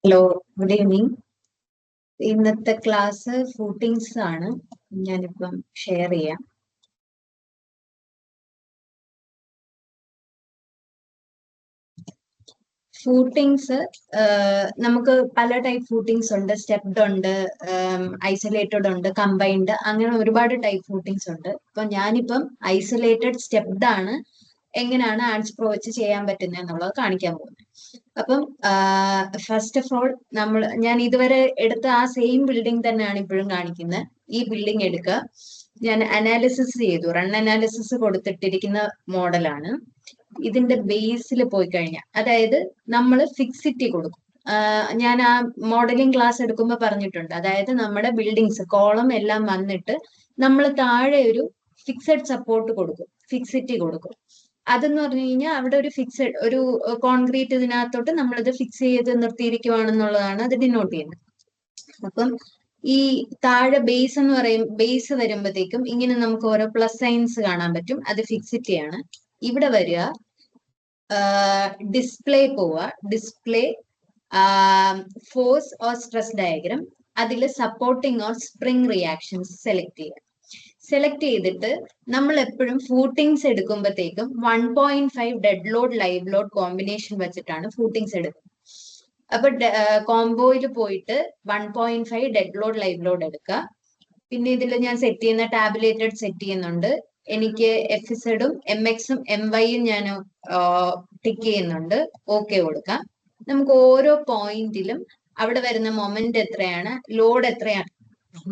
Hello, good evening. ഇന്നത്തെ class footings ആണ്. ഞാനിപ്പം ഷെയർ ചെയ്യാം. ഫൂട്ടിങ്സ് നമുക്ക് പല ടൈപ്പ് ഫൂട്ടിങ്സ് ഉണ്ട്. സ്റ്റെപ്ഡ് ഉണ്ട്, ഐസൊലേറ്റഡ് ഉണ്ട്, കമ്പൈൻഡ്, അങ്ങനെ ഒരുപാട് ടൈപ്പ് ഫൂട്ടിങ്സ് ഉണ്ട്. അപ്പൊ ഞാനിപ്പം ഐസൊലേറ്റഡ് സ്റ്റെപ്ഡ് ആണ് എങ്ങനെയാണ് ആഡ്സ് പ്രോ വെച്ച് ചെയ്യാൻ പറ്റുന്നത് എന്നുള്ളത് കാണിക്കാൻ പോകുന്നത്. അപ്പം ഫസ്റ്റ് ഓഫ് ഓൾ ഞാൻ ഇതുവരെ എടുത്ത ആ സെയിം ബിൽഡിംഗ് തന്നെയാണ് ഇപ്പോഴും കാണിക്കുന്നത്. ഈ ബിൽഡിംഗ് എടുക്കുക. ഞാൻ അനാലിസിസ് ചെയ്തു, റൺ അനാലിസിസ് കൊടുത്തിട്ടിരിക്കുന്ന മോഡലാണ്. ഇതിന്റെ ബേസിൽ പോയി കഴിഞ്ഞാൽ, അതായത് നമ്മൾ ഫിക്സിറ്റി കൊടുക്കും. ഞാൻ ആ മോഡലിംഗ് ക്ലാസ് എടുക്കുമ്പോൾ പറഞ്ഞിട്ടുണ്ട്. അതായത് നമ്മുടെ ബിൽഡിങ്സ് കോളം എല്ലാം വന്നിട്ട് നമ്മൾ താഴെ ഒരു ഫിക്സഡ് സപ്പോർട്ട് കൊടുക്കും, ഫിക്സിറ്റി കൊടുക്കും. അതെന്ന് പറഞ്ഞു കഴിഞ്ഞാൽ അവിടെ ഒരു ഫിക്സഡ് ഒരു കോൺക്രീറ്റ് ഇതിനകത്തോട്ട് നമ്മളിത് ഫിക്സ് ചെയ്ത് നിർത്തിയിരിക്കുവാണെന്നുള്ളതാണ് അത് ഡിനോട്ട് ചെയ്യുന്നത്. അപ്പം ഈ താഴെ ബേസ് എന്ന് പറയും, ബേസ് വരുമ്പോഴത്തേക്കും ഇങ്ങനെ നമുക്ക് ഓരോ പ്ലസ് സൈൻസ് കാണാൻ പറ്റും. അത് ഫിക്സിറ്റി ആണ്. ഇവിടെ വരിക, ഡിസ്പ്ലേ പോവുക, display force or stress diagram, അതിൽ supporting or spring reactions select ചെയ്യുക. സെലക്ട് ചെയ്തിട്ട് നമ്മൾ എപ്പോഴും ഫൂട്ടിങ്സ് എടുക്കുമ്പോഴത്തേക്കും 1.5 dead load live load combination വെച്ചിട്ടാണ് ഫൂട്ടിങ്സ് എടുക്കുന്നത്. അപ്പൊ കോംബോയിൽ പോയിട്ട് 1.5 ഡെഡ് ലോഡ് ലൈവ് ലോഡ് എടുക്കുക. പിന്നെ ഇതിൽ ഞാൻ സെറ്റ് ചെയ്യുന്ന ടാബുലേറ്റഡ് സെറ്റ് ചെയ്യുന്നുണ്ട്. എനിക്ക് എഫ്ഇസഡും എം എക്സും എം വൈയും ഞാൻ ടിക്ക് ചെയ്യുന്നുണ്ട്. ഓക്കെ കൊടുക്കാം. നമുക്ക് ഓരോ പോയിന്റിലും അവിടെ വരുന്ന മൊമെന്റ് എത്രയാണ്, ലോഡ് എത്രയാണ്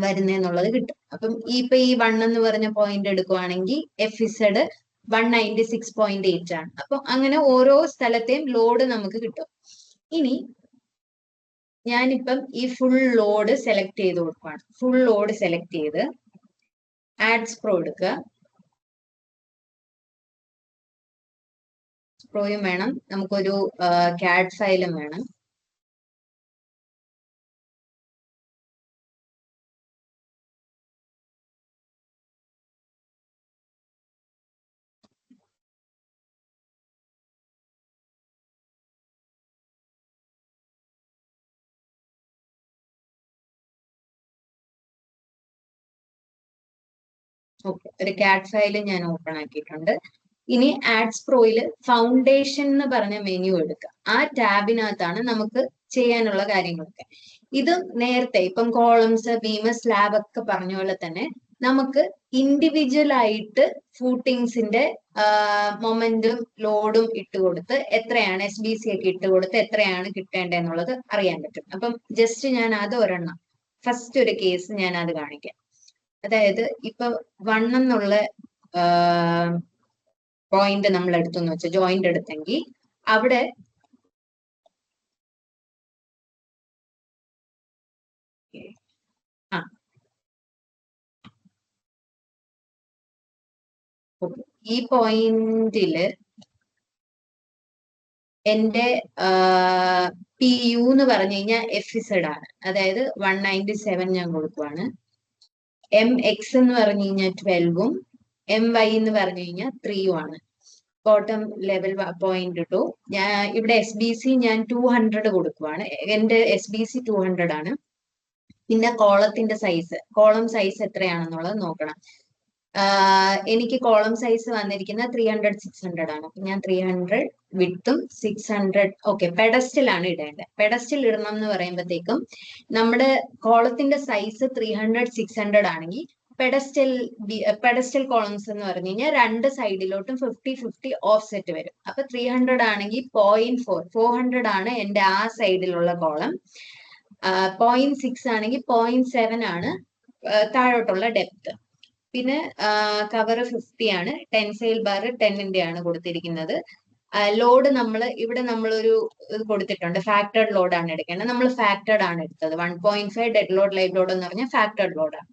വരുന്നതെന്നുള്ളത് കിട്ടും. അപ്പം ഇപ്പൊ ഈ 1 എന്ന് പറഞ്ഞ പോയിന്റ് എടുക്കുവാണെങ്കിൽ എഫ്ഇസഡ് 196.8 ആണ്. അപ്പൊ അങ്ങനെ ഓരോ സ്ഥലത്തെയും ലോഡ് നമുക്ക് കിട്ടും. ഇനി ഞാനിപ്പം ഈ ഫുൾ ലോഡ് സെലക്ട് ചെയ്ത് കൊടുക്കുകയാണ്. ഫുൾ ലോഡ് സെലക്ട് ചെയ്ത് ആഡ്സ് പ്രോ എടുക്കുക. പ്രോയും വേണം, നമുക്കൊരു CAD ഫയലും വേണം. ഓക്കെ, ഒരു CAD ഫയൽ ഞാൻ ഓപ്പൺ ആക്കിയിട്ടുണ്ട്. ഇനി ആഡ്സ് പ്രോയിൽ ഫൗണ്ടേഷൻ എന്ന് പറഞ്ഞ മെനു എടുക്കുക. ആ ടാബിനകത്താണ് നമുക്ക് ചെയ്യാനുള്ള കാര്യങ്ങളൊക്കെ. ഇത് നേരത്തെ ഇപ്പം കോളംസ്, ബീം, സ്ലാബ് ഒക്കെ പറഞ്ഞ പോലെ തന്നെ നമുക്ക് ഇൻഡിവിജ്വൽ ആയിട്ട് ഫൂട്ടിങ്സിന്റെ മൊമെന്റും ലോഡും ഇട്ട് കൊടുത്ത് എത്രയാണ് SBC ഒക്കെ ഇട്ട് കൊടുത്ത് എത്രയാണ് കിട്ടേണ്ടതെന്നുള്ളത് അറിയാൻ പറ്റും. അപ്പം ജസ്റ്റ് ഞാൻ അത് ഒരെണ്ണം, ഫസ്റ്റ് ഒരു കേസ് ഞാൻ അത് കാണിക്കാം. അതായത് ഇപ്പൊ 1 എന്നുള്ള പോയിന്റ് നമ്മൾ എടുത്തെന്ന് വെച്ചാൽ ജോയിന്റ് എടുത്തെങ്കിൽ അവിടെ ആ ഈ പോയിന്റില് എന്റെ PU എന്ന് പറഞ്ഞു കഴിഞ്ഞാൽ എഫ്ഇസഡ് ആണ്. അതായത് 197 ഞാൻ കൊടുക്കുവാണ്. MX എന്ന് പറഞ്ഞു കഴിഞ്ഞാൽ 12ഉം MY എന്ന് പറഞ്ഞു കഴിഞ്ഞാൽ 3ഉം ആണ്. ബോട്ടം ലെവൽ പോയിന്റ് ടു ഞാൻ ഇവിടെ SBC ഞാൻ 200 കൊടുക്കുവാണ്. എന്റെ SBC 200 ആണ്. പിന്നെ കോളത്തിന്റെ സൈസ്, കോളം സൈസ് എത്രയാണെന്നുള്ളത് നോക്കണം. എനിക്ക് കോളം സൈസ് വന്നിരിക്കുന്ന 300 600 ആണ്. അപ്പൊ ഞാൻ 300 വിഡ്ത്തും 600. ഓക്കെ, പെഡസ്റ്റൽ ആണ് ഇടേണ്ടത്. പെഡസ്റ്റൽ ഇടണം എന്ന് പറയുമ്പോഴത്തേക്കും നമ്മുടെ കോളത്തിന്റെ സൈസ് 300 600 ആണെങ്കിൽ പെഡസ്റ്റൽ കോളംസ് എന്ന് പറഞ്ഞു കഴിഞ്ഞാൽ രണ്ട് സൈഡിലോട്ടും 50-50 ഓഫ് സെറ്റ് വരും. അപ്പൊ 300 ആണെങ്കിൽ 0.4 ആണ് എന്റെ ആ സൈഡിലുള്ള കോളം. 0.6 ആണെങ്കിൽ 0.7 ആണ് താഴോട്ടുള്ള ഡെപ്ത്. പിന്നെ കവർ 50 ആണ്. ടെൻസൈൽ ബാർ 10ന്റെ ആണ് കൊടുത്തിരിക്കുന്നത്. ലോഡ് ഇവിടെ നമ്മളൊരു ഇത് കൊടുത്തിട്ടുണ്ട്, ഫാക്ടർഡ് ലോഡാണ് എടുക്കേണ്ടത്. നമ്മൾ ഫാക്ടർഡ് ആണ് എടുത്തത്. 1.5 ഡെഡ് ലോഡ് ലൈവ് ലോഡ് എന്ന് പറഞ്ഞാൽ ഫാക്ടർഡ് ലോഡാണ്.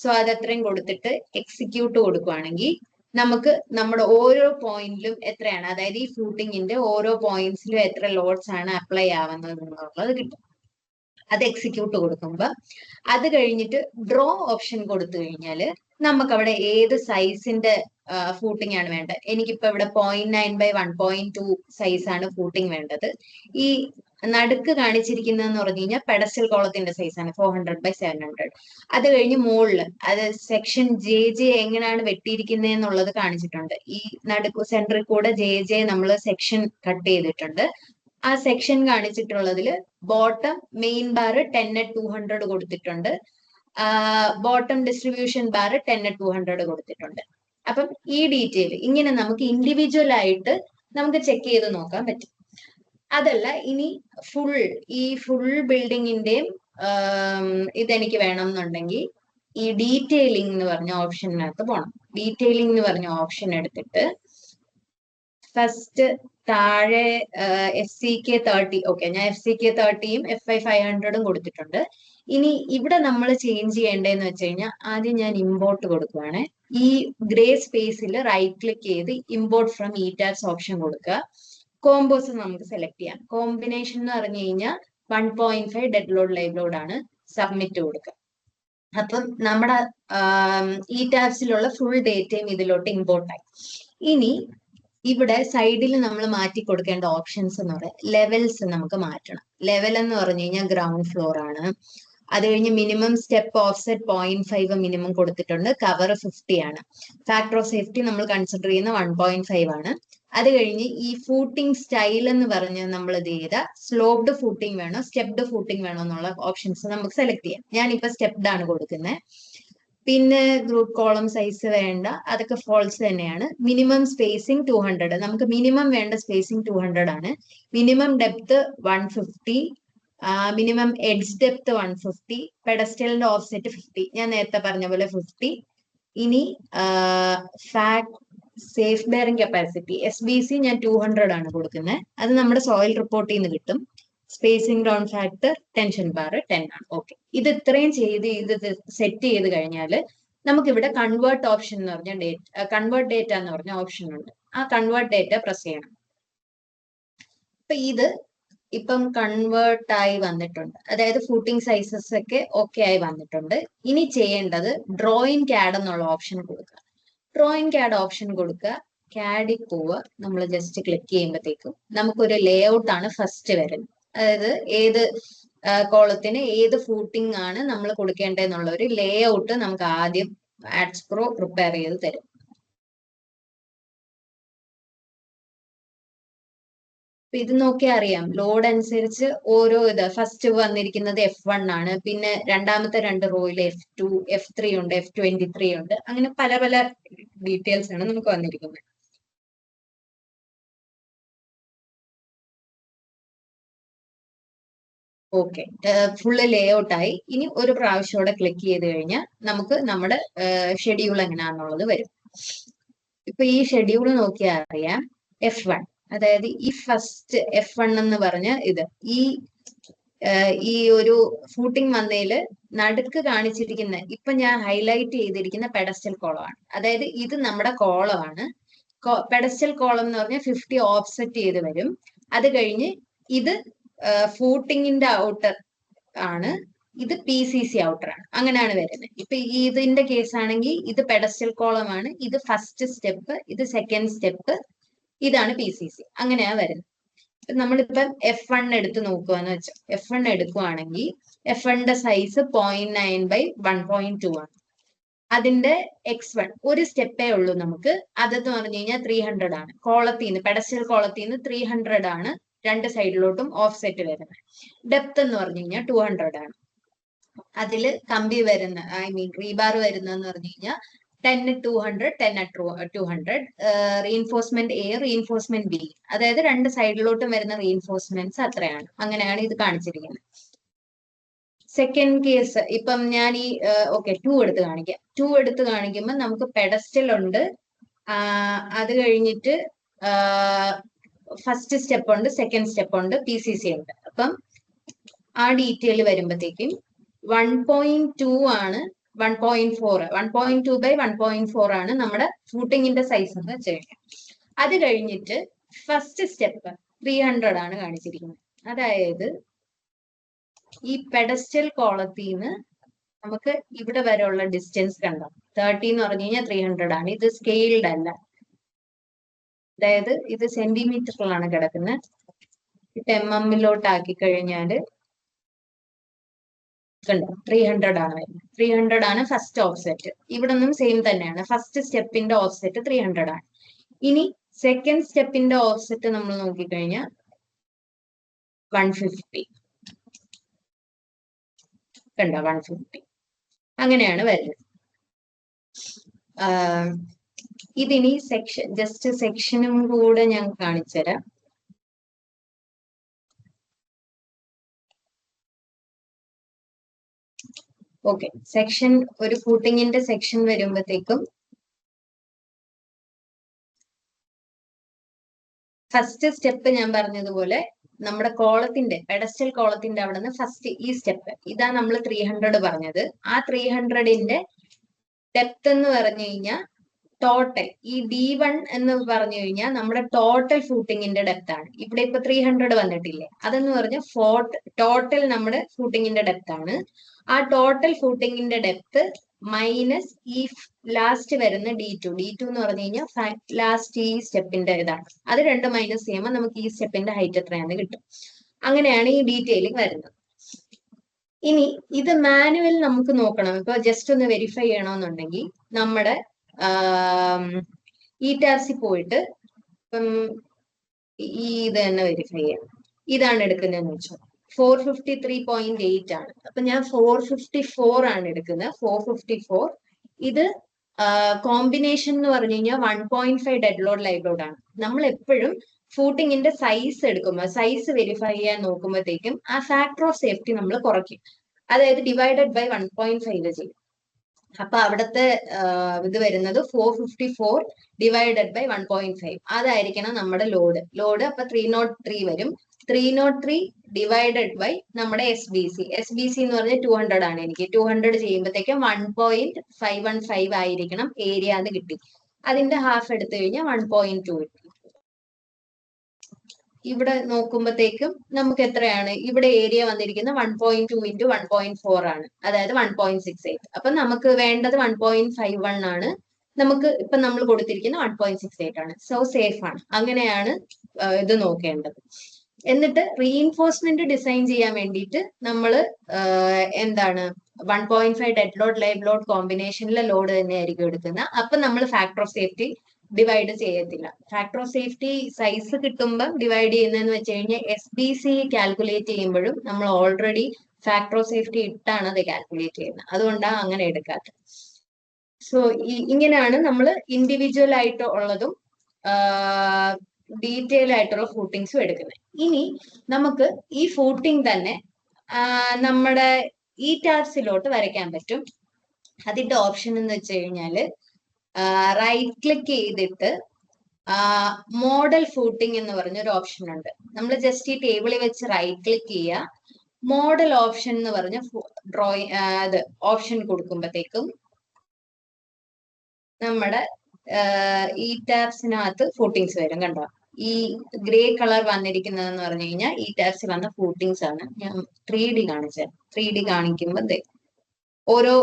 സോ അത് അത്രയും കൊടുത്തിട്ട് എക്സിക്യൂട്ട് കൊടുക്കുവാണെങ്കിൽ നമുക്ക് നമ്മുടെ ഓരോ പോയിന്റിലും എത്രയാണ്, അതായത് ഈ ഫൂട്ടിങ്ങിന്റെ ഓരോ പോയിന്റ്സിലും എത്ര ലോഡ്സ് ആണ് അപ്ലൈ ആവുന്നത് എന്നുള്ളത് കിട്ടും. അത് എക്സിക്യൂട്ട് കൊടുക്കുമ്പോൾ അത് കഴിഞ്ഞിട്ട് ഡ്രോ ഓപ്ഷൻ കൊടുത്തു കഴിഞ്ഞാൽ നമുക്ക് അവിടെ ഏത് സൈസിന്റെ ഫൂട്ടിംഗ് ആണ് വേണ്ടത്. എനിക്കിപ്പോ ഇവിടെ 0.9/1.2 സൈസാണ് ഫൂട്ടിംഗ് വേണ്ടത്. ഈ നടുക്ക് കാണിച്ചിരിക്കുന്നതെന്ന് പറഞ്ഞു കഴിഞ്ഞാൽ പെഡസ്റ്റൽ കോളത്തിന്റെ സൈസാണ് 400/700. അത് കഴിഞ്ഞ് മുകളിൽ അത് സെക്ഷൻ JJ എങ്ങനെയാണ് വെട്ടിയിരിക്കുന്നതെന്നുള്ളത് കാണിച്ചിട്ടുണ്ട്. ഈ നടുക്ക് സെന്ററിൽ കൂടെ JJ നമ്മൾ സെക്ഷൻ കട്ട് ചെയ്തിട്ടുണ്ട്. ആ സെക്ഷൻ കാണിച്ചിട്ടുള്ളതിൽ ബോട്ടം മെയിൻ ബാർ 10/200 കൊടുത്തിട്ടുണ്ട്. ബോട്ടം ഡിസ്ട്രിബ്യൂഷൻ ബാർ 10/200 കൊടുത്തിട്ടുണ്ട്. അപ്പം ഈ ഡീറ്റെയിൽ ഇങ്ങനെ നമുക്ക് ഇൻഡിവിജ്വൽ ആയിട്ട് നമുക്ക് ചെക്ക് ചെയ്ത് നോക്കാൻ പറ്റും. അതല്ല ഇനി ഈ ഫുൾ ബിൽഡിങ്ങിന്റെയും ഇതെനിക്ക് വേണം എന്നുണ്ടെങ്കിൽ ഈ ഡീറ്റെയിലിംഗ് എന്ന് പറഞ്ഞ ഓപ്ഷനകത്ത് പോകണം. ഡീറ്റെയിലിംഗ് എന്ന് പറഞ്ഞ ഓപ്ഷൻ എടുത്തിട്ട് ഫസ്റ്റ് താഴെ FCK 30, ഓക്കെ, ഞാൻ FCK 30യും FI 500ഉം കൊടുത്തിട്ടുണ്ട്. ഇനി ഇവിടെ നമ്മൾ ചേഞ്ച് ചെയ്യേണ്ടതെന്ന് വെച്ച് കഴിഞ്ഞാൽ ആദ്യം ഞാൻ ഇമ്പോർട്ട് കൊടുക്കുവാണ്. ഈ ഗ്രേ സ്പേസിൽ റൈറ്റ് ക്ലിക്ക് ചെയ്ത് ഇമ്പോർട്ട് ഫ്രം ETABS ഓപ്ഷൻ കൊടുക്കുക. കോമ്പോസ് നമുക്ക് സെലക്ട് ചെയ്യാം. കോമ്പിനേഷൻ എന്ന് പറഞ്ഞു കഴിഞ്ഞാൽ 1.5 ഡെഡ് ലോഡ് ലൈവ് ലോഡ് ആണ്. സബ്മിറ്റ് കൊടുക്കുക. അപ്പം നമ്മുടെ ETABSലുള്ള ഫുൾ ഡേറ്റയും ഇതിലോട്ട് ഇമ്പോർട്ടായി. ഇനി ഇവിടെ സൈഡിൽ നമ്മൾ മാറ്റി കൊടുക്കേണ്ട ഓപ്ഷൻസ് എന്ന് പറയുന്നത് ലെവൽസ് നമുക്ക് മാറ്റണം. ലെവൽ എന്ന് പറഞ്ഞു കഴിഞ്ഞാൽ ഗ്രൗണ്ട് ഫ്ലോർ ആണ്. അത് കഴിഞ്ഞ് മിനിമം സ്റ്റെപ്പ് ഓഫ്സെറ്റ് 0.5 മിനിമം കൊടുത്തിട്ടുണ്ട്. കവർ 50 ആണ്. ഫാക്ടർ ഓഫ് സേഫ്റ്റി നമ്മൾ കൺസിഡർ ചെയ്യുന്ന 1.5 ആണ്. അത് കഴിഞ്ഞ് ഈ ഫൂട്ടിംഗ് സ്റ്റൈൽ എന്ന് പറഞ്ഞ് നമ്മൾ ഇത് ചെയ്ത സ്ലോപ്ഡ് ഫൂട്ടിംഗ് വേണോ സ്റ്റെപ്ഡ് ഫൂട്ടിംഗ് വേണോ എന്നുള്ള ഓപ്ഷൻസ് നമുക്ക് സെലക്ട് ചെയ്യാം. ഞാനിപ്പോ സ്റ്റെപ്ഡ് ആണ് കൊടുക്കുന്നത്. പിന്നെ ഗ്രൂപ്പ് കോളം സൈസ് വേണ്ട, അതൊക്കെ ഫോൾസ് തന്നെയാണ്. മിനിമം സ്പേസിംഗ് 200, നമുക്ക് മിനിമം വേണ്ട സ്പേസിംഗ് 200 ആണ്. Minimum depth 150, minimum edge depth 150, പെഡസ്റ്റലിന്റെ ഓഫ്സെറ്റ് 50, ഞാൻ നേരത്തെ പറഞ്ഞ പോലെ 50. ഇനി സേഫ് ബെയറിംഗ് കപ്പാസിറ്റി SBC ഞാൻ 200 ആണ് കൊടുക്കുന്നത്. അത് നമ്മുടെ സോയിൽ റിപ്പോർട്ടിൽ നിന്ന് കിട്ടും. Spacing ground factor tension bar 10 ആണ്. ഓക്കെ, ഇത് ഇത്രയും ചെയ്ത് ഇത് സെറ്റ് ചെയ്ത് കഴിഞ്ഞാൽ നമുക്ക് ഇവിടെ കൺവേർട്ട് ഓപ്ഷൻ എന്ന് പറഞ്ഞ കൺവേർട്ട് ഡേറ്റ എന്ന് പറഞ്ഞ ഓപ്ഷൻ ഉണ്ട്. ആ കൺവേർട്ട് ഡേറ്റ പ്രസ് ചെയ്യണം. അപ്പൊ ഇത് ഇപ്പം കൺവേർട്ട് ആയി വന്നിട്ടുണ്ട്. അതായത് ഫൂട്ടിംഗ് സൈസസ് ഒക്കെ ഓക്കെ ആയി വന്നിട്ടുണ്ട്. ഇനി ചെയ്യേണ്ടത് ഡ്രോയിങ് CAD എന്നുള്ള ഓപ്ഷൻ കൊടുക്കുക. ഡ്രോയിങ് CAD ഓപ്ഷൻ കൊടുക്കുക. CADിൽ പോവുക. നമ്മൾ ജസ്റ്റ് ക്ലിക്ക് ചെയ്യുമ്പോഴത്തേക്കും നമുക്കൊരു ലേ ഔട്ട് ആണ് ഫസ്റ്റ് വരുന്നത്. അതായത് ഏത് കോളത്തിന് ഏത് ഫൂട്ടിംഗ് ആണ് നമ്മൾ കൊടുക്കേണ്ടതെന്നുള്ള ഒരു ലേ ഔട്ട് നമുക്ക് ആദ്യം ആഡ്സ് പ്രോ പ്രിപ്പയർ ചെയ്ത് തരും. ഇത് നോക്കിയാൽ അറിയാം, ലോഡ് അനുസരിച്ച് ഓരോ ഫസ്റ്റ് വന്നിരിക്കുന്നത് F1 ആണ്. പിന്നെ രണ്ടാമത്തെ 2 റോയിൽ F2, F3 ഉണ്ട്, F23 ഉണ്ട്. അങ്ങനെ പല പല ഡീറ്റെയിൽസ് ആണ് നമുക്ക് വന്നിരിക്കുന്നത്. ഓക്കെ, ഫുള്ള് ലേ ഔട്ട് ആയി. ഇനി ഒരു പ്രാവശ്യം കൂടെ ക്ലിക്ക് ചെയ്ത് കഴിഞ്ഞാൽ നമുക്ക് നമ്മുടെ ഷെഡ്യൂൾ എങ്ങനെയാണെന്നുള്ളത് വരും. ഇപ്പൊ ഈ ഷെഡ്യൂൾ നോക്കിയാൽ അറിയാം, F1, അതായത് ഈ ഫസ്റ്റ് F1 എന്ന് പറഞ്ഞ ഇത് ഈ ഒരു ഫൂട്ടിംഗ് വന്നതില് നടുക്ക് കാണിച്ചിരിക്കുന്ന ഇപ്പൊ ഞാൻ ഹൈലൈറ്റ് ചെയ്തിരിക്കുന്ന പെഡസ്റ്റൽ കോളമാണ്. അതായത് ഇത് നമ്മുടെ കോളമാണ്. പെഡസ്റ്റൽ കോളം എന്ന് പറഞ്ഞാൽ 50 ഓഫ്സെറ്റ് ചെയ്ത് വരും. അത് കഴിഞ്ഞ് ഇത് ഫൂട്ടിങ്ങിന്റെ ഔട്ടർ ആണ്, ഇത് PCC ഔട്ടർ ആണ്. അങ്ങനെയാണ് വരുന്നത്. ഇപ്പൊ ഇതിന്റെ കേസ് ആണെങ്കിൽ ഇത് പെഡസ്റ്റൽ കോളമാണ്, ഇത് ഫസ്റ്റ് സ്റ്റെപ്പ്, ഇത് സെക്കൻഡ് സ്റ്റെപ്പ്, ഇതാണ് PCC. അങ്ങനെയാ വരുന്നത്. നമ്മളിപ്പം F1 എടുത്ത് നോക്കുകയെന്ന് വെച്ചോ. F1 എടുക്കുവാണെങ്കിൽ F1ന്റെ സൈസ് 0.9/1.2 ആണ്. അതിന്റെ X1 ഒരു സ്റ്റെപ്പേ ഉള്ളൂ നമുക്ക്. അതെന്ന് പറഞ്ഞു കഴിഞ്ഞാൽ 300 ആണ്. കോളത്തിന്ന് പെഡസ്റ്റൽ കോളത്തിന്ന് 300 ആണ് രണ്ട് സൈഡിലോട്ടും ഓഫ് സെറ്റ് വരുന്നത്. ഡെപ്ത് എന്ന് പറഞ്ഞു കഴിഞ്ഞാൽ 200 ആണ്. അതില് കമ്പി വരുന്ന റീബാർ വരുന്നതെന്ന് പറഞ്ഞു കഴിഞ്ഞാൽ 10/200, 10/200. റീഇൻഫോഴ്സ്മെന്റ് A, റീഇൻഫോഴ്സ്മെന്റ് B, അതായത് രണ്ട് സൈഡിലോട്ടും വരുന്ന റീഇൻഫോഴ്സ്മെന്റ്സ് അത്രയാണ്. അങ്ങനെയാണ് ഇത് കാണിച്ചിരിക്കുന്നത്. സെക്കൻഡ് കേസ് ഇപ്പം ഞാൻ ഈ 2 എടുത്ത് കാണിക്കാം. 2 എടുത്ത് കാണിക്കുമ്പോൾ നമുക്ക് പെഡസ്റ്റൽ ഉണ്ട്, അത് കഴിഞ്ഞിട്ട് ഫസ്റ്റ് സ്റ്റെപ്പ് ഉണ്ട്, സെക്കൻഡ് സ്റ്റെപ്പ് ഉണ്ട്, PCC ഉണ്ട്. അപ്പം ആ ഡീറ്റെയിൽ വരുമ്പോഴത്തേക്കും 1.2 ആണ്, 1.4, 1.2/1.4 ആണ് നമ്മുടെ ഫൂട്ടിങ്ങിന്റെ സൈസ് എന്ന് വെച്ച് കഴിഞ്ഞാൽ. അത് കഴിഞ്ഞിട്ട് ഫസ്റ്റ് സ്റ്റെപ്പ് 300 ആണ് കാണിച്ചിരിക്കുന്നത്. അതായത് ഈ പെഡസ്റ്റൽ കോളത്തിൽ നിന്ന് നമുക്ക് ഇവിടെ വരെയുള്ള ഡിസ്റ്റൻസ് കണ്ടോ, 30 എന്ന് പറഞ്ഞു കഴിഞ്ഞാൽ 300 ആണ്. ഇത് സ്കെയിൽഡ് അല്ല, അതായത് ഇത് സെന്റിമീറ്ററിലാണ് കിടക്കുന്നത്. ഇപ്പൊ MM ആക്കി കഴിഞ്ഞാല് കണ്ടോ 300 ആണ് വരുന്നത്. 300 ആണ് ഫസ്റ്റ് ഓഫ്സെറ്റ്. ഇവിടെ നിന്നും സെയിം തന്നെയാണ്. ഫസ്റ്റ് സ്റ്റെപ്പിന്റെ ഓഫ്സെറ്റ് 300 ആണ്. ഇനി സെക്കൻഡ് സ്റ്റെപ്പിന്റെ ഓഫ്സെറ്റ് നമ്മൾ നോക്കിക്കഴിഞ്ഞാൽ 150 കണ്ടോ, 150 അങ്ങനെയാണ് വരുന്നത്. ഇതിനി സെക്ഷൻ, ജസ്റ്റ് സെക്ഷനും കൂടെ ഞാൻ കാണിച്ചുതരാം. ഓക്കെ, സെക്ഷൻ, ഒരു ഫൂട്ടിങ്ങിന്റെ സെക്ഷൻ വരുമ്പോഴത്തേക്കും ഫസ്റ്റ് സ്റ്റെപ്പ് ഞാൻ പറഞ്ഞതുപോലെ നമ്മുടെ കോളത്തിന്റെ, പെഡസ്റ്റൽ കോളത്തിന്റെ അവിടെ നിന്ന് ഫസ്റ്റ് ഈ സ്റ്റെപ്പ്, ഇതാ നമ്മൾ 300 പറഞ്ഞത്. ആ 300ന്റെ ഡെപ്ത് എന്ന് പറഞ്ഞു കഴിഞ്ഞാൽ ടോട്ടൽ, ഈ D1 എന്ന് പറഞ്ഞു കഴിഞ്ഞാൽ നമ്മുടെ ടോട്ടൽ ഫൂട്ടിങ്ങിന്റെ ഡെപ്ത് ആണ്. ഇവിടെ ഇപ്പൊ 300 വന്നിട്ടില്ലേ, അതെന്ന് പറഞ്ഞാൽ ടോട്ടൽ നമ്മുടെ ഫൂട്ടിങ്ങിന്റെ ഡെപ്ത് ആണ്. ആ ടോട്ടൽ ഫൂട്ടിങ്ങിന്റെ ഡെപ്ത് മൈനസ് ഈ ലാസ്റ്റ് വരുന്ന D2 എന്ന് പറഞ്ഞു കഴിഞ്ഞാൽ ലാസ്റ്റ് ഈ സ്റ്റെപ്പിന്റെ ഇതാണ്. അത് രണ്ട് മൈനസ് ചെയ്യുമ്പോൾ നമുക്ക് ഈ സ്റ്റെപ്പിന്റെ ഹൈറ്റ് എത്രയാണെന്ന് കിട്ടും. അങ്ങനെയാണ് ഈ ഡീറ്റെയിലിംഗ് വരുന്നത്. ഇനി ഇത് മാനുവൽ നമുക്ക് നോക്കണം. ഇപ്പൊ ജസ്റ്റ് ഒന്ന് വെരിഫൈ ചെയ്യണമെന്നുണ്ടെങ്കിൽ നമ്മുടെ ഇ-ടാക്സി പോയിട്ട് ഇപ്പം ഈ ഇത് തന്നെ വെരിഫൈ ചെയ്യാം. ഇതാണ് എടുക്കുന്നതെന്ന് വെച്ചോ, 453.8 ആണ്. അപ്പൊ ഞാൻ 454 ആണ് എടുക്കുന്നത്. 454. ഇത് കോമ്പിനേഷൻ എന്ന് പറഞ്ഞു കഴിഞ്ഞാൽ 1.5 ഡെഡ് ലോഡ് ലൈവ് ലോഡ് ആണ്. നമ്മൾ എപ്പോഴും ഫൂട്ടിങ്ങിന്റെ സൈസ് എടുക്കുമ്പോൾ, സൈസ് വെരിഫൈ ചെയ്യാൻ നോക്കുമ്പോഴത്തേക്കും ആ ഫാക്ടർ ഓഫ് സേഫ്റ്റി നമ്മൾ കുറയ്ക്കും. അതായത് ഡിവൈഡഡ് ബൈ 1.5 ചെയ്യും. അപ്പൊ അവിടുത്തെ ഇത് വരുന്നത് 454 ഡിവൈഡഡ് ബൈ 1.5 അതായിരിക്കണം നമ്മുടെ ലോഡ്. അപ്പൊ 303 വരും. 303 ഡിവൈഡഡ് ബൈ നമ്മുടെ SBC എന്ന് പറഞ്ഞാൽ 200 ആണ്. എനിക്ക് 200 ചെയ്യുമ്പോഴത്തേക്കും 1.515 ആയിരിക്കണം ഏരിയ എന്ന് കിട്ടി. അതിന്റെ ഹാഫ് എടുത്തു കഴിഞ്ഞാൽ 1.2 കിട്ടി. ഇവിടെ നോക്കുമ്പോഴത്തേക്കും നമുക്ക് എത്രയാണ് ഇവിടെ ഏരിയ വന്നിരിക്കുന്നത് 1.2 ഇൻറ്റു 1.4 ആണ്, അതായത് 1.68. അപ്പൊ നമുക്ക് വേണ്ടത് 1.51 ആണ്. നമുക്ക് ഇപ്പൊ നമ്മൾ കൊടുത്തിരിക്കുന്ന 1.68 ആണ്. സോ സേഫ് ആണ്. അങ്ങനെയാണ് ഇത് നോക്കേണ്ടത്. എന്നിട്ട് റീഇൻഫോഴ്സ്മെന്റ് ഡിസൈൻ ചെയ്യാൻ വേണ്ടിയിട്ട് നമ്മൾ എന്താണ് 1.5 ഡെഡ് ലോഡ് ലൈവ് ലോഡ് കോമ്പിനേഷനിലെ ലോഡ് തന്നെയായിരിക്കും എടുക്കുന്നത്. അപ്പൊ നമ്മൾ ഫാക്ടർ ഓഫ് സേഫ്റ്റി ഡിവൈഡ് ചെയ്യത്തില്ല. ഫാക്ടർ ഓഫ് സേഫ്റ്റി സൈസ് കിട്ടുമ്പോൾ ഡിവൈഡ് ചെയ്യുന്നതെന്ന് വെച്ച് കഴിഞ്ഞാൽ SBC കാൽക്കുലേറ്റ് ചെയ്യുമ്പോഴും നമ്മൾ ഓൾറെഡി ഫാക്ടർ ഓഫ് സേഫ്റ്റി ഇട്ടാണ് അത് കാൽക്കുലേറ്റ് ചെയ്യുന്നത്. അതുകൊണ്ടാണ് അങ്ങനെ എടുക്കാത്തത്. സോ ഇങ്ങനെയാണ് നമ്മൾ ഇൻഡിവിജ്വൽ ആയിട്ട് ഉള്ളതും ഡീറ്റെയിൽ ആയിട്ടുള്ള ഫൂട്ടിങ്സും എടുക്കുന്നത്. ഇനി നമുക്ക് ഈ ഫൂട്ടിങ് തന്നെ നമ്മുടെ ഇ-ടാക്സിലോട്ട് വരയ്ക്കാൻ പറ്റും. അതിന്റെ ഓപ്ഷൻ എന്ന് വെച്ച് കഴിഞ്ഞാല് റൈറ്റ് ക്ലിക്ക് ചെയ്തിട്ട് മോഡൽ ഫൂട്ടിംഗ് എന്ന് പറഞ്ഞൊരു ഓപ്ഷൻ ഉണ്ട്. നമ്മൾ ജസ്റ്റ് ഈ ടേബിളിൽ വെച്ച് റൈറ്റ് ക്ലിക്ക് ചെയ്യുക, മോഡൽ ഓപ്ഷൻ എന്ന് പറഞ്ഞ അത് ഓപ്ഷൻ കൊടുക്കുമ്പോഴത്തേക്കും നമ്മുടെ ഇ-ടാക്സിനകത്ത് ഫൂട്ടിങ്സ് വരും. കണ്ടോ, ഈ ഗ്രേ കളർ വന്നിരിക്കുന്നതെന്ന് പറഞ്ഞു കഴിഞ്ഞാൽ ഇ-ടാക്സ് വന്ന ഫൂട്ടിങ്സ് ആണ്. ഞാൻ 3D കാണിച്ചത്. 3D കാണിക്കുമ്പോൾ ഓരോ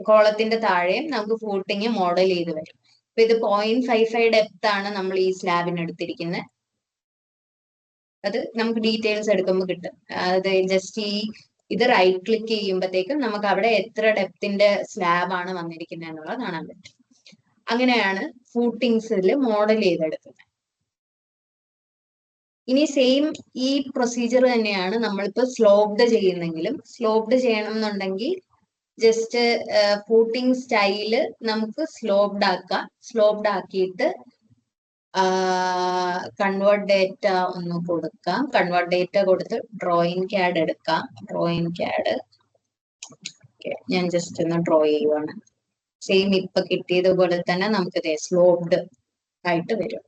കോളത്തിന്റെ താഴെയും നമുക്ക് ഫൂട്ടിങ് മോഡൽ ചെയ്ത് വരും. അപ്പൊ ഇത് 0.55 ഡെപ്ത് ആണ് നമ്മൾ ഈ സ്ലാബിന് എടുത്തിരിക്കുന്നത്. അത് നമുക്ക് ഡീറ്റെയിൽസ് എടുക്കുമ്പോൾ കിട്ടും. അത് ജസ്റ്റ് ഇത് റൈറ്റ് ക്ലിക്ക് ചെയ്യുമ്പോഴത്തേക്കും നമുക്ക് അവിടെ എത്ര ഡെപ്തിന്റെ സ്ലാബ് ആണ് വന്നിരിക്കുന്നത് എന്നുള്ളത് കാണാൻ പറ്റും. അങ്ങനെയാണ് ഫൂട്ടിങ്സിൽ മോഡൽ ചെയ്തെടുക്കുന്നത്. ഇനി സെയിം ഈ പ്രൊസീജിയർ തന്നെയാണ് നമ്മളിപ്പോ സ്ലോപ്ഡ് ചെയ്യുന്നെങ്കിലും. സ്ലോപ്ഡ് ചെയ്യണം എന്നുണ്ടെങ്കിൽ ജസ്റ്റ് ഫൂട്ടിംഗ് സ്റ്റൈല് നമുക്ക് സ്ലോപ്ഡ് ആക്കാം. സ്ലോപ്ഡ് ആക്കിയിട്ട് കൺവേർട്ട് ഡേറ്റ ഒന്ന് കൊടുക്കാം. കൺവേർട്ട് ഡേറ്റ കൊടുത്ത് ഡ്രോയിങ് CAD എടുക്കാം. ഡ്രോയിങ് CAD ഞാൻ ജസ്റ്റ് ഒന്ന് ഡ്രോ ചെയ്യുവാണ്. സെയിം ഇപ്പൊ കിട്ടിയതുപോലെ തന്നെ നമുക്ക് സ്ലോപ്ഡ് ആയിട്ട് വരും.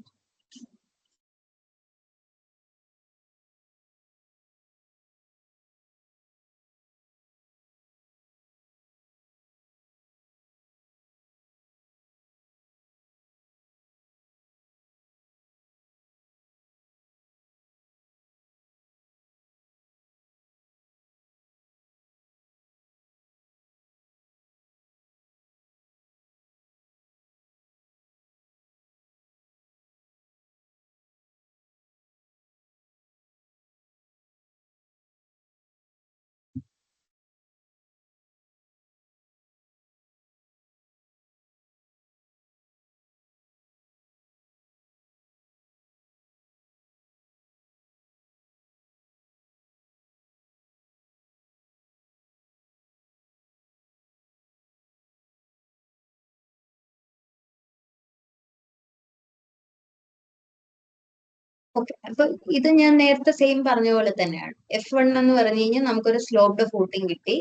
ഓക്കെ, അപ്പൊ ഇത് ഞാൻ നേരത്തെ സെയിം പറഞ്ഞ പോലെ തന്നെയാണ്. F1 എന്ന് പറഞ്ഞു കഴിഞ്ഞാൽ നമുക്കൊരു സ്ലോപ്ഡ് ഫൂട്ടിങ് കിട്ടി,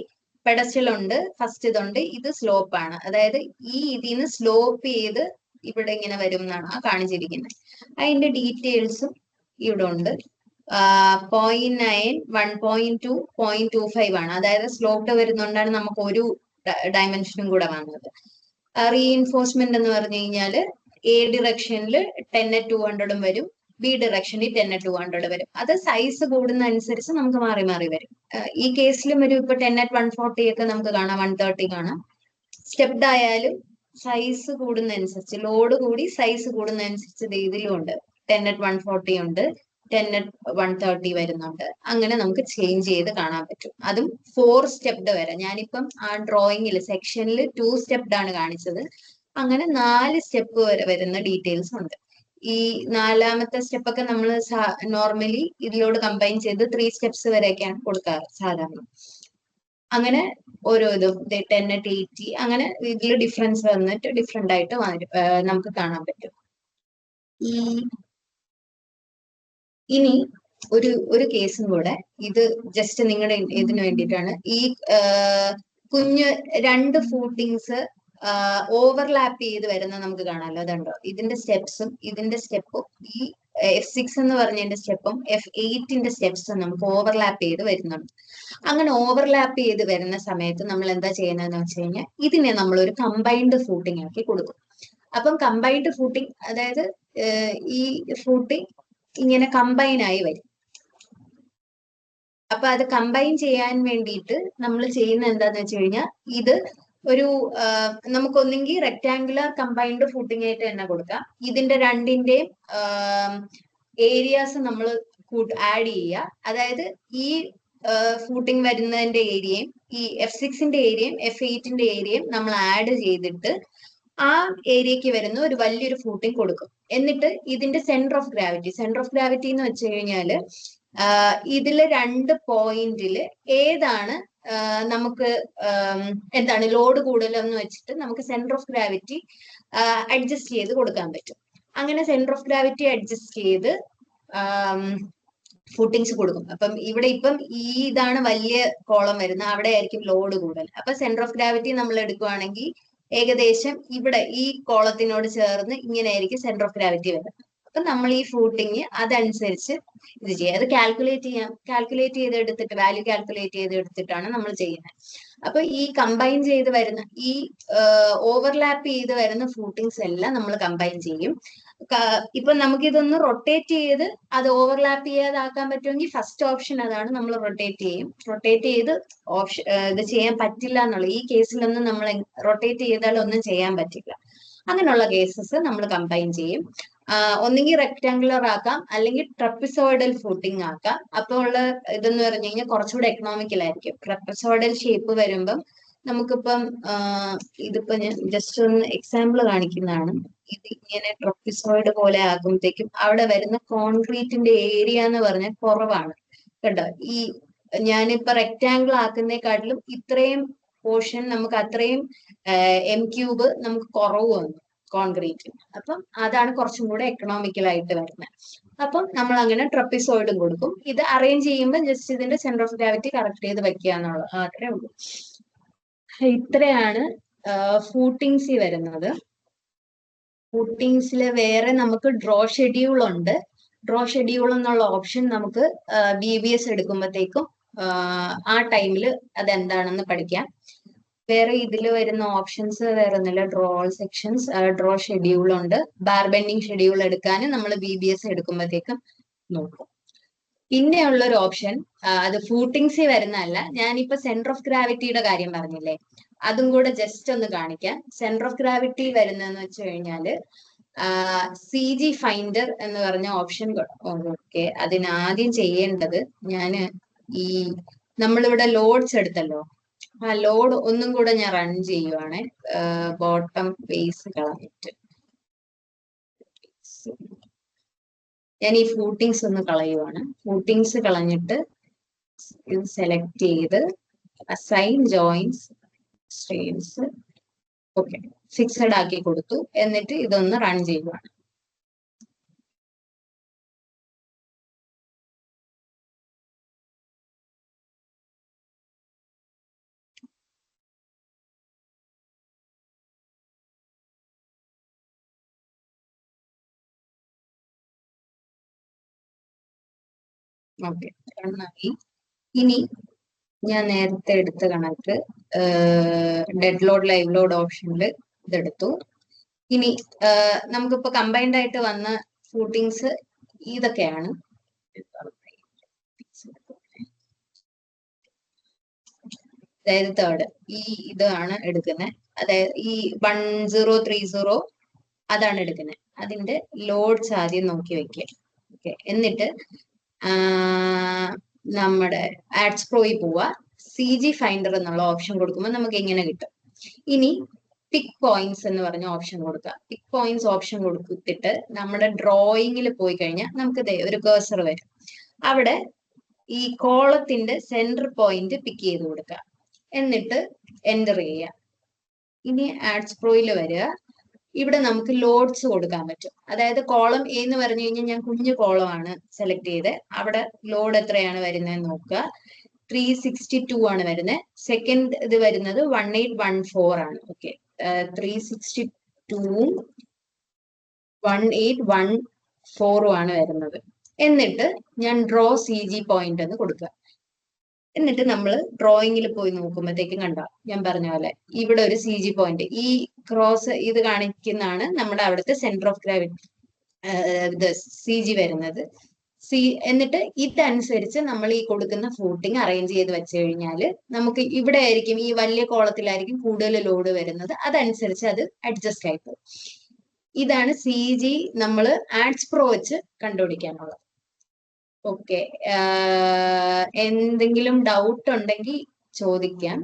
പെഡസ്റ്റൽ ഉണ്ട്, ഫസ്റ്റ് ഇതുണ്ട്, ഇത് സ്ലോപ്പ് ആണ്. അതായത് ഈ ഇതിന്ന് സ്ലോപ്പ് ചെയ്ത് ഇവിടെ ഇങ്ങനെ വരും എന്നാണ് ആ കാണിച്ചിരിക്കുന്നത്. അതിന്റെ ഡീറ്റെയിൽസും ഇവിടെ ഉണ്ട്. 0.9, 1.2, 0.25 ആണ്. അതായത് സ്ലോപ്ഡ് വരുന്നോണ്ടാണ് നമുക്ക് ഒരു ഡയമെൻഷനും കൂടെ വന്നത്. റീഇൻഫോഴ്സ്മെന്റ് എന്ന് പറഞ്ഞു കഴിഞ്ഞാല് A ഡിറക്ഷനിൽ 10/200 വരും, ബി ഡിറക്ഷനിൽ 10/200 വരും. അത് സൈസ് കൂടുന്ന അനുസരിച്ച് നമുക്ക് മാറി മാറി വരും. ഈ കേസിലും ഒരു ഇപ്പൊ 10/140 ഒക്കെ നമുക്ക് കാണാം, 130 കാണാം. സ്റ്റെപ്ഡ് ആയാലും സൈസ് കൂടുന്ന അനുസരിച്ച്, ലോഡ് കൂടി സൈസ് കൂടുന്ന അനുസരിച്ച് ഇതിലും ഉണ്ട്. 10/140 ഉണ്ട്, 10/130 വരുന്നുണ്ട്. അങ്ങനെ നമുക്ക് ചേഞ്ച് ചെയ്ത് കാണാൻ പറ്റും. അതും 4 സ്റ്റെപ്ഡ് വരെ. ഞാനിപ്പം ആ ഡ്രോയിങ്ങിൽ സെക്ഷനിൽ 2 സ്റ്റെപ്ഡ് ആണ് കാണിച്ചത്. അങ്ങനെ 4 സ്റ്റെപ്പ് വരെ വരുന്ന ഡീറ്റെയിൽസ് ഉണ്ട്. ഈ 4ാമത്തെ സ്റ്റെപ്പ് ഒക്കെ നമ്മൾ നോർമലി ഇതിലോട് കമ്പൈൻ ചെയ്ത് 3 സ്റ്റെപ്സ് വരെയൊക്കെയാണ് കൊടുക്കാറ് സാധാരണ. അങ്ങനെ ഓരോ ഇതും 10/80 അങ്ങനെ ഇതിൽ ഡിഫറൻസ് വന്നിട്ട് ഡിഫറെന്റ് ആയിട്ട് നമുക്ക് കാണാൻ പറ്റും. ഇനി ഒരു കേസും കൂടെ, ഇത് ജസ്റ്റ് നിങ്ങളുടെ ഇതിന് വേണ്ടിയിട്ടാണ്. ഈ കുഞ്ഞ് 2 ഫൂട്ടിങ്സ് ഓവർലാപ്പ് ചെയ്ത് വരുന്ന നമുക്ക് കാണാമല്ലോ, അതുണ്ടോ? ഇതിന്റെ സ്റ്റെപ്സും ഇതിന്റെ സ്റ്റെപ്പും ഈ F6 എന്ന് പറഞ്ഞതിന്റെ സ്റ്റെപ്പും F8ന്റെ സ്റ്റെപ്സും നമുക്ക് ഓവർലാപ്പ് ചെയ്ത് വരുന്നുണ്ട്. അങ്ങനെ ഓവർലാപ്പ് ചെയ്ത് വരുന്ന സമയത്ത് നമ്മൾ എന്താ ചെയ്യുന്നതെന്ന് വെച്ച് കഴിഞ്ഞാൽ ഇതിനെ നമ്മൾ ഒരു കമ്പൈൻഡ് ഫൂട്ടിംഗ് ആക്കി കൊടുക്കും. അപ്പം കമ്പൈൻഡ് ഫൂട്ടിംഗ്, അതായത് ഈ ഫൂട്ടിംഗ് ഇങ്ങനെ കമ്പൈൻ ആയി വരും. അപ്പൊ അത് കമ്പൈൻ ചെയ്യാൻ വേണ്ടിയിട്ട് നമ്മൾ ചെയ്യുന്ന എന്താന്ന് വെച്ച് കഴിഞ്ഞാൽ, ഇത് ഒരു നമുക്കൊന്നെങ്കിൽ റെക്ടാങ്കുലർ കമ്പൈൻഡ് ഫൂട്ടിംഗ് ആയിട്ട് തന്നെ കൊടുക്കാം. ഇതിന്റെ രണ്ടിന്റെയും ഏരിയാസ് നമ്മൾ ആഡ് ചെയ്യുക. അതായത് ഈ ഫൂട്ടിംഗ് വരുന്നതിന്റെ ഏരിയയും ഈ F6ന്റെ ഏരിയയും F8ന്റെ ഏരിയയും നമ്മൾ ആഡ് ചെയ്തിട്ട് ആ ഏരിയക്ക് വരുന്ന ഒരു വലിയൊരു ഫൂട്ടിംഗ് കൊടുക്കും. എന്നിട്ട് ഇതിന്റെ സെന്റർ ഓഫ് ഗ്രാവിറ്റി എന്ന് വെച്ച് കഴിഞ്ഞാല് ഇതില് 2 പോയിന്റില് ഏതാണ് നമുക്ക് എന്താണ് ലോഡ് കൂടുതലെന്ന് വെച്ചിട്ട് നമുക്ക് സെന്റർ ഓഫ് ഗ്രാവിറ്റി അഡ്ജസ്റ്റ് ചെയ്ത് കൊടുക്കാൻ പറ്റും. അങ്ങനെ സെന്റർ ഓഫ് ഗ്രാവിറ്റി അഡ്ജസ്റ്റ് ചെയ്ത് ഫൂട്ടിങ്സ് കൊടുക്കും. അപ്പം ഇവിടെ ഇപ്പം ഇതാണ് വലിയ കോളം വരുന്നത്, അവിടെ ആയിരിക്കും ലോഡ് കൂടുതൽ. അപ്പൊ സെന്റർ ഓഫ് ഗ്രാവിറ്റി നമ്മൾ എടുക്കുവാണെങ്കിൽ ഏകദേശം ഇവിടെ ഈ കോളത്തിനോട് ചേർന്ന് ഇങ്ങനെ ആയിരിക്കും സെന്റർ ഓഫ് ഗ്രാവിറ്റി വരുന്നത്. അപ്പൊ നമ്മൾ ഈ ഫൂട്ടിങ് അതനുസരിച്ച് ഇത് ചെയ്യുക. അത് കാൽക്കുലേറ്റ് ചെയ്തെടുത്തിട്ട് വാല്യൂ കാൽക്കുലേറ്റ് ചെയ്തെടുത്തിട്ടാണ് നമ്മൾ ചെയ്യുന്നത്. അപ്പൊ ഈ കമ്പൈൻ ചെയ്ത് വരുന്ന ഈ ഓവർലാപ്പ് ചെയ്ത് വരുന്ന ഫൂട്ടിങ്സ് എല്ലാം നമ്മൾ കമ്പൈൻ ചെയ്യും. ഇപ്പൊ നമുക്കിതൊന്ന് റൊട്ടേറ്റ് ചെയ്ത് അത് ഓവർലാപ്പ് ചെയ്യാതാക്കാൻ പറ്റുമെങ്കിൽ ഫസ്റ്റ് ഓപ്ഷൻ അതാണ്, നമ്മൾ റൊട്ടേറ്റ് ചെയ്യും. റൊട്ടേറ്റ് ചെയ്ത് ഇത് ചെയ്യാൻ പറ്റില്ല എന്നുള്ള ഈ കേസിലൊന്നും നമ്മൾ റൊട്ടേറ്റ് ചെയ്താൽ ഒന്നും ചെയ്യാൻ പറ്റില്ല. അങ്ങനെയുള്ള കേസസ് നമ്മൾ കമ്പൈൻ ചെയ്യും. ഒന്നുകിൽ റെക്ടാങ്കുലർ ആക്കാം, അല്ലെങ്കിൽ ട്രപ്പിസോയിഡൽ ഫൂട്ടിംഗ് ആക്കാം. അപ്പോൾ ഉള്ള ഇതെന്ന് പറഞ്ഞു കഴിഞ്ഞാൽ കുറച്ചുകൂടെ എക്കണോമിക്കൽ ആയിരിക്കും. ട്രപ്പിസോയിഡൽ ഷേപ്പ് വരുമ്പം നമുക്കിപ്പം ഇതിപ്പോ ഞാൻ ജസ്റ്റ് ഒന്ന് എക്സാമ്പിൾ കാണിക്കുന്നതാണ്. ഇത് ഇങ്ങനെ ട്രപ്പിസോയിഡ് പോലെ ആകുമ്പോഴത്തേക്കും അവിടെ വരുന്ന കോൺക്രീറ്റിന്റെ ഏരിയ എന്ന് പറഞ്ഞാൽ കുറവാണ് കേട്ടോ. ഈ ഞാനിപ്പോ റെക്ടാങ്കിൾ ആക്കുന്നതിനെക്കാട്ടിലും ഇത്രയും പോർഷൻ നമുക്ക് അത്രയും M³ നമുക്ക് കുറവ് വന്നു കോൺക്രീറ്റ്. അപ്പം അതാണ് കുറച്ചും കൂടെ എക്കണോമിക്കൽ ആയിട്ട് വരുന്നത്. അപ്പം നമ്മൾ അങ്ങനെ ട്രപ്പിസോയിഡും കൊടുക്കും. ഇത് അറേഞ്ച് ചെയ്യുമ്പോൾ ജസ്റ്റ് ഇതിന്റെ സെന്റർ ഓഫ് ഗ്രാവിറ്റി കറക്റ്റ് ചെയ്ത് വെക്കുക എന്നുള്ളത് മാത്രമേ ഉള്ളൂ. ഇത്രയാണ് ഫൂട്ടിങ്സ് വരുന്നത്. ഫൂട്ടിങ്സിൽ വേറെ നമുക്ക് ഡ്രോ ഷെഡ്യൂൾ ഉണ്ട്. ഡ്രോ ഷെഡ്യൂൾ എന്നുള്ള ഓപ്ഷൻ നമുക്ക് BBS എടുക്കുമ്പോഴത്തേക്കും ആ ടൈമിൽ അതെന്താണെന്ന് പഠിക്കാം. വേറെ ഇതിൽ വരുന്ന ഓപ്ഷൻസ് വേറെ ഒന്നുമില്ല. ഡ്രോ സെക്ഷൻസ്, ഡ്രോ ഷെഡ്യൂൾ ഉണ്ട്. ബാർ ബെൻഡിങ് ഷെഡ്യൂൾ എടുക്കാൻ നമ്മൾ BBS എടുക്കുമ്പോഴത്തേക്കും നോക്കും. പിന്നെ ഉള്ളൊരു ഓപ്ഷൻ അത് ഫൂട്ടിങ്സ് വരുന്നതല്ല. ഞാനിപ്പോ സെന്റർ ഓഫ് ഗ്രാവിറ്റിയുടെ കാര്യം പറഞ്ഞില്ലേ, അതും കൂടെ ജസ്റ്റ് ഒന്ന് കാണിക്കാം. സെന്റർ ഓഫ് ഗ്രാവിറ്റി വരുന്നതെന്ന് വെച്ച് കഴിഞ്ഞാല് CG ഫൈൻഡർ എന്ന് പറഞ്ഞ ഓപ്ഷൻ. ഓക്കെ, അതിനാദ്യം ചെയ്യേണ്ടത് ഞാന് ഈ നമ്മളിവിടെ ലോഡ്സ് എടുത്തല്ലോ, ആ ലോഡ് ഒന്നും കൂടെ ഞാൻ റൺ ചെയ്യുവാണ്. ബോട്ടം ബേസ് കളഞ്ഞിട്ട് ഞാൻ ഈ ഫൂട്ടിങ്സ് ഒന്ന് കളയുവാണ്. ഫൂട്ടിങ്സ് കളഞ്ഞിട്ട് ഇത് സെലക്ട് ചെയ്ത് assign joints strains okay fixed ആക്കി കൊടുത്തു. എന്നിട്ട് ഇതൊന്ന് റൺ ചെയ്യുവാണ്. ഓക്കെ, റണ്ണായി. ഇനി ഞാൻ നേരത്തെ എടുത്ത കണക്ക് ഡെഡ് ലോഡ് ലൈവ് ലോഡ് ഓപ്ഷനിൽ ഇതെടുത്തു. ഇനി നമുക്കിപ്പോ കമ്പൈൻഡ് ആയിട്ട് വന്ന ഫൂട്ടിങ്സ് ഇതൊക്കെയാണ്. അതായത് തേർഡ് ഇതാണ് എടുക്കുന്നത്. അതായത് ഈ 1030 അതാണ് എടുക്കുന്നത്. അതിന്റെ ലോഡ്സ് ആദ്യം നോക്കി വെക്കുക. ഓക്കെ, എന്നിട്ട് നമ്മുടെ ആഡ്സ് പ്രോയിൽ പോവുക. CG ഫൈൻഡർ എന്നുള്ള ഓപ്ഷൻ കൊടുക്കുമ്പോൾ നമുക്ക് ഇങ്ങനെ കിട്ടും. ഇനി പിക് പോയിന്റ്സ് എന്ന് പറഞ്ഞ ഓപ്ഷൻ കൊടുക്കുക. പിക് പോയിന്റ്സ് ഓപ്ഷൻ കൊടുത്തിട്ട് നമ്മുടെ ഡ്രോയിങ്ങിൽ പോയി കഴിഞ്ഞാൽ നമുക്ക് ഒരു കേഴ്സർ വരും. അവിടെ ഈ കോളത്തിന്റെ സെന്റർ പോയിന്റ് പിക്ക് ചെയ്ത് കൊടുക്കുക. എന്നിട്ട് എൻ്റർ ചെയ്യുക. ഇനി ആഡ്സ് പ്രോയിൽ വരിക. ഇവിടെ നമുക്ക് ലോഡ്സ് കൊടുക്കാൻ പറ്റും. അതായത് കോളം എ എന്ന് പറഞ്ഞു കഴിഞ്ഞാൽ ഞാൻ കുഞ്ഞു കോളമാണ് സെലക്ട് ചെയ്ത്. അവിടെ ലോഡ് എത്രയാണ് വരുന്നത് നോക്കുക. 362 ആണ് വരുന്നത്. സെക്കൻഡ് ഇത് വരുന്നത് 1814 ആണ്. ഓക്കെ, 362 1814 ആണ് വരുന്നത്. എന്നിട്ട് ഞാൻ ഡ്രോ CG പോയിന്റ് എന്ന് കൊടുക്കുക. എന്നിട്ട് നമ്മൾ ഡ്രോയിങ്ങിൽ പോയി നോക്കുമ്പോഴത്തേക്കും കണ്ടോ, ഞാൻ പറഞ്ഞ പോലെ ഇവിടെ ഒരു CG പോയിന്റ്, ഈ ക്രോസ് ഇത് കാണിക്കുന്നതാണ് നമ്മുടെ അവിടുത്തെ സെന്റർ ഓഫ് ഗ്രാവിറ്റി, ഇത് CG വരുന്നത്. എന്നിട്ട് ഇതനുസരിച്ച് നമ്മൾ ഈ കൊടുക്കുന്ന ഫൂട്ടിങ് അറേഞ്ച് ചെയ്ത് വെച്ച് കഴിഞ്ഞാൽ നമുക്ക് ഇവിടെ ആയിരിക്കും, ഈ വലിയ കോളത്തിലായിരിക്കും കൂടുതൽ ലോഡ് വരുന്നത്. അതനുസരിച്ച് അത് അഡ്ജസ്റ്റ് ആയി പോകും. ഇതാണ് CG നമ്മൾ ആഡ്സ് പ്രോ വെച്ച് കണ്ടുപിടിക്കാനുള്ളത്. ഓക്കെ, എന്തെങ്കിലും ഡൗട്ട് ഉണ്ടെങ്കിൽ ചോദിക്കാം.